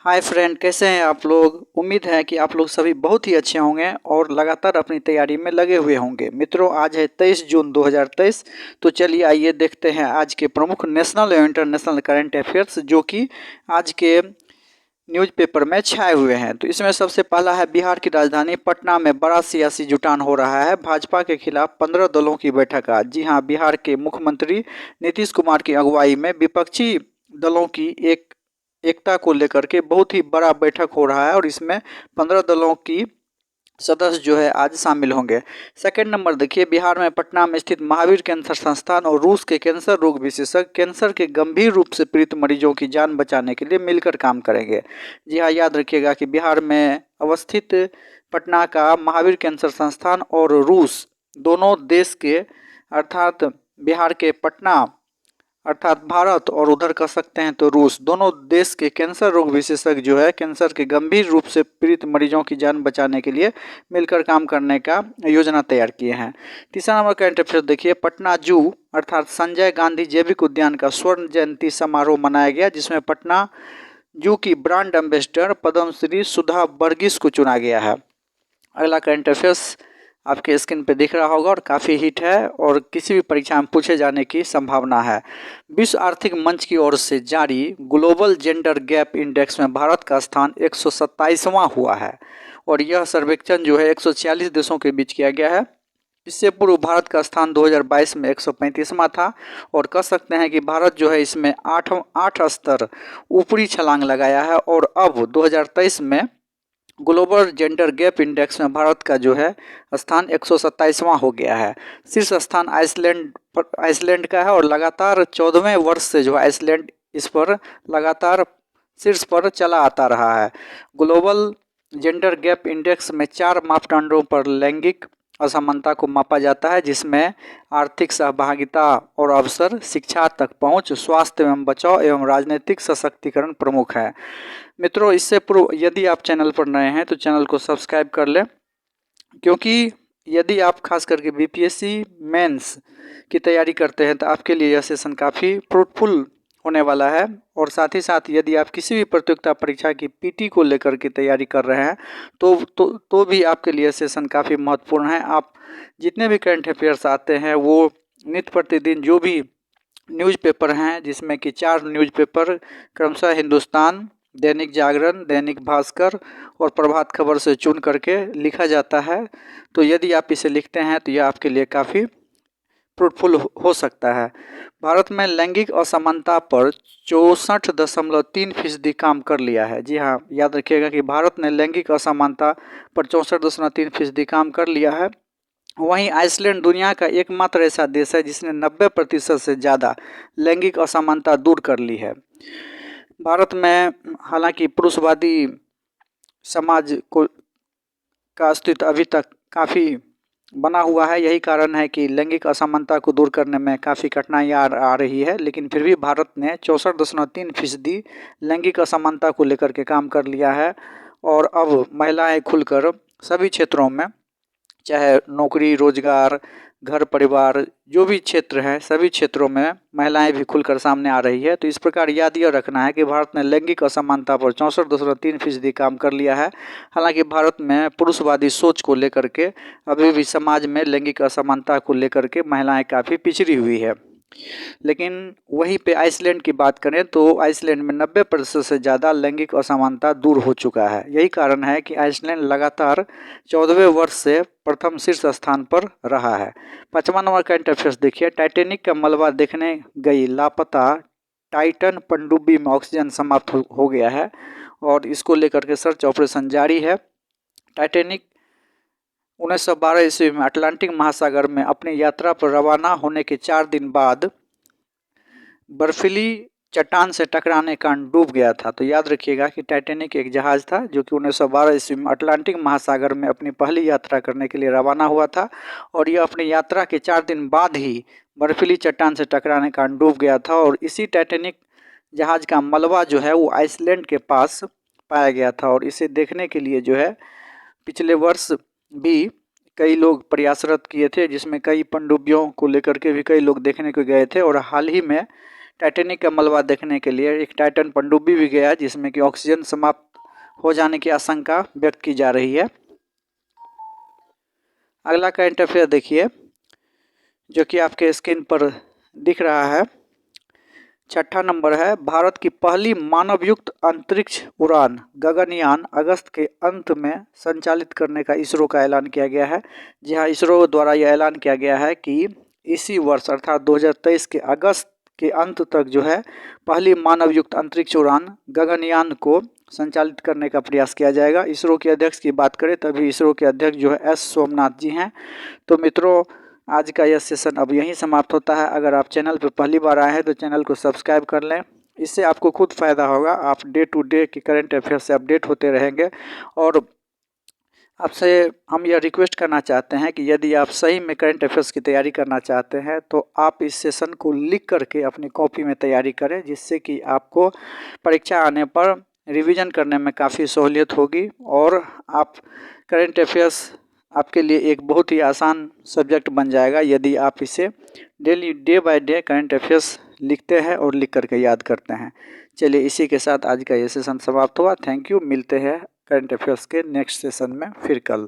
Hi friend, कैसे हैं आप लोग। उम्मीद है कि आप लोग सभी बहुत ही अच्छे होंगे और लगातार अपनी तैयारी में लगे हुए होंगे। मित्रों, आज है 23 जून 2023। तो चलिए आइए देखते हैं आज के प्रमुख नेशनल एवं इंटरनेशनल करंट अफेयर्स जो कि आज के न्यूज़पेपर में छाए हुए हैं। तो इसमें सबसे पहला है, बिहार की राजधानी पटना में बड़ा सियासी जुटान हो रहा है। भाजपा के खिलाफ 15 दलों की बैठक आज। जी हां, बिहार के मुख्यमंत्री नीतीश कुमार की अगुवाई में विपक्षी दलों की एकता को लेकर के बहुत ही बड़ा बैठक हो रहा है और इसमें 15 दलों की सदस्य जो है आज शामिल होंगे। सेकंड नंबर देखिए, बिहार में पटना में स्थित महावीर कैंसर संस्थान और रूस के कैंसर रोग विशेषज्ञ कैंसर के गंभीर रूप से पीड़ित मरीजों की जान बचाने के लिए मिलकर काम करेंगे। जी हाँ, याद रखिएगा कि बिहार में अवस्थित पटना का महावीर कैंसर संस्थान और रूस दोनों देश के अर्थात बिहार के पटना अर्थात भारत और उधर कह सकते हैं तो रूस, दोनों देश के कैंसर रोग विशेषज्ञ जो है कैंसर के गंभीर रूप से पीड़ित मरीजों की जान बचाने के लिए मिलकर काम करने का योजना तैयार किए हैं। तीसरा नंबर करंट अफेयर देखिए, पटना जू अर्थात संजय गांधी जैविक उद्यान का स्वर्ण जयंती समारोह मनाया गया, जिसमें पटना जू की ब्रांड एम्बेसडर पद्मश्री सुधा वर्गीस को चुना गया है। अगला करंट अफेयर्स आपके स्क्रीन पे दिख रहा होगा और काफ़ी हिट है और किसी भी परीक्षा में पूछे जाने की संभावना है। विश्व आर्थिक मंच की ओर से जारी ग्लोबल जेंडर गैप इंडेक्स में भारत का स्थान 127वां हुआ है और यह सर्वेक्षण जो है 146 देशों के बीच किया गया है। इससे पूर्व भारत का स्थान 2022 में 135वां था और कह सकते हैं कि भारत जो है इसमें आठ स्तर ऊपरी छलांग लगाया है और अब 2023 में ग्लोबल जेंडर गैप इंडेक्स में भारत का जो है स्थान 127वां हो गया है। शीर्ष स्थान आइसलैंड का है और लगातार 14वें वर्ष से जो आइसलैंड इस पर लगातार शीर्ष पर चला आता रहा है। ग्लोबल जेंडर गैप इंडेक्स में 4 मापदंडों पर लैंगिक असमानता को मापा जाता है, जिसमें आर्थिक सहभागिता और अवसर, शिक्षा तक पहुंच, स्वास्थ्य एवं बचाव एवं राजनीतिक सशक्तिकरण प्रमुख है। मित्रों, इससे पूर्व यदि आप चैनल पर नए हैं तो चैनल को सब्सक्राइब कर लें, क्योंकि यदि आप खास करके बीपीएससी मेंस की तैयारी करते हैं तो आपके लिए यह सेशन काफ़ी फ्रूटफुल होने वाला है। और साथ ही साथ यदि आप किसी भी प्रतियोगिता परीक्षा की पीटी को लेकर के तैयारी कर रहे हैं तो भी आपके लिए सेशन काफ़ी महत्वपूर्ण है। आप जितने भी करंट अफेयर्स आते हैं वो नित्य प्रतिदिन जो भी न्यूज़पेपर हैं, जिसमें कि 4 न्यूज़पेपर क्रमशः हिंदुस्तान, दैनिक जागरण, दैनिक भास्कर और प्रभात खबर से चुन करके लिखा जाता है। तो यदि आप इसे लिखते हैं तो यह आपके लिए काफ़ी फ्रूटफुल हो सकता है। भारत में लैंगिक असमानता पर 64.3% काम कर लिया है। जी हाँ, याद रखिएगा कि भारत ने लैंगिक असमानता पर 64.3% काम कर लिया है। वहीं आइसलैंड दुनिया का एकमात्र ऐसा देश है जिसने 90% से ज़्यादा लैंगिक असमानता दूर कर ली है। भारत में हालांकि पुरुषवादी समाज का अस्तित्व अभी तक काफ़ी बना हुआ है। यही कारण है कि लैंगिक असमानता को दूर करने में काफ़ी कठिनाइयाँ आ रही है, लेकिन फिर भी भारत ने 64.3% लैंगिक असमानता को लेकर के काम कर लिया है और अब महिलाएं खुलकर सभी क्षेत्रों में, चाहे नौकरी, रोजगार, घर परिवार, जो भी क्षेत्र है सभी क्षेत्रों में महिलाएं भी खुलकर सामने आ रही है। तो इस प्रकार याद यह रखना है कि भारत ने लैंगिक असमानता पर 64.3% काम कर लिया है। हालांकि भारत में पुरुषवादी सोच को लेकर के अभी भी समाज में लैंगिक असमानता को लेकर के महिलाएं काफ़ी पिछड़ी हुई है। लेकिन वहीं पे आइसलैंड की बात करें तो आइसलैंड में 90% से ज़्यादा लैंगिक असमानता दूर हो चुका है। यही कारण है कि आइसलैंड लगातार 14वें वर्ष से प्रथम शीर्ष स्थान पर रहा है। 5वां नंबर करंट अफेयर्स देखिए, टाइटैनिक का मलबा देखने गई लापता टाइटन पनडुब्बी में ऑक्सीजन समाप्त हो गया है और इसको लेकर के सर्च ऑपरेशन जारी है। टाइटैनिक 1912 ईस्वी में अटलांटिक महासागर में अपनी यात्रा पर रवाना होने के 4 दिन बाद बर्फीली चट्टान से टकराने के कारण डूब गया था। तो याद रखिएगा कि टाइटैनिक एक जहाज़ था जो कि 1912 ईस्वी में अटलांटिक महासागर में अपनी पहली यात्रा करने के लिए रवाना हुआ था और यह अपनी यात्रा के 4 दिन बाद ही बर्फीली चट्टान से टकराने के कारण डूब गया था और इसी टाइटैनिक जहाज़ का मलबा जो है वो आइसलैंड के पास पाया गया था और इसे देखने के लिए जो है पिछले वर्ष भी कई लोग प्रयासरत किए थे, जिसमें कई पनडुब्बियों को लेकर के भी कई लोग देखने को गए थे और हाल ही में टाइटैनिक का मलबा देखने के लिए एक टाइटन पनडुब्बी भी गया जिसमें कि ऑक्सीजन समाप्त हो जाने की आशंका व्यक्त की जा रही है। अगला करंट अफेयर देखिए जो कि आपके स्क्रीन पर दिख रहा है। छठा नंबर है, भारत की पहली मानवयुक्त अंतरिक्ष उड़ान गगनयान अगस्त के अंत में संचालित करने का इसरो का ऐलान किया गया है। जी हाँ, इसरो द्वारा यह ऐलान किया गया है कि इसी वर्ष अर्थात 2023 के अगस्त के अंत तक जो है पहली मानवयुक्त अंतरिक्ष उड़ान गगनयान को संचालित करने का प्रयास किया जाएगा। इसरो के अध्यक्ष की बात करें तभी इसरो के अध्यक्ष जो है एस सोमनाथ जी हैं। तो मित्रों, आज का यह सेशन अब यहीं समाप्त होता है। अगर आप चैनल पर पहली बार आए हैं तो चैनल को सब्सक्राइब कर लें, इससे आपको खुद फ़ायदा होगा। आप डे टू डे की करंट अफेयर से अपडेट होते रहेंगे। और आपसे हम यह रिक्वेस्ट करना चाहते हैं कि यदि आप सही में करंट अफेयर्स की तैयारी करना चाहते हैं तो आप इस सेशन को लिख करके अपनी कॉपी में तैयारी करें, जिससे कि आपको परीक्षा आने पर रिवीजन करने में काफ़ी सहूलियत होगी और आप करंट अफेयर्स आपके लिए एक बहुत ही आसान सब्जेक्ट बन जाएगा यदि आप इसे daily day by day current affairs लिखते हैं और लिख करके याद करते हैं। चलिए, इसी के साथ आज का ये सेशन समाप्त हुआ। Thank you. मिलते हैं करंट अफेयर्स के नेक्स्ट सेशन में फिर कल।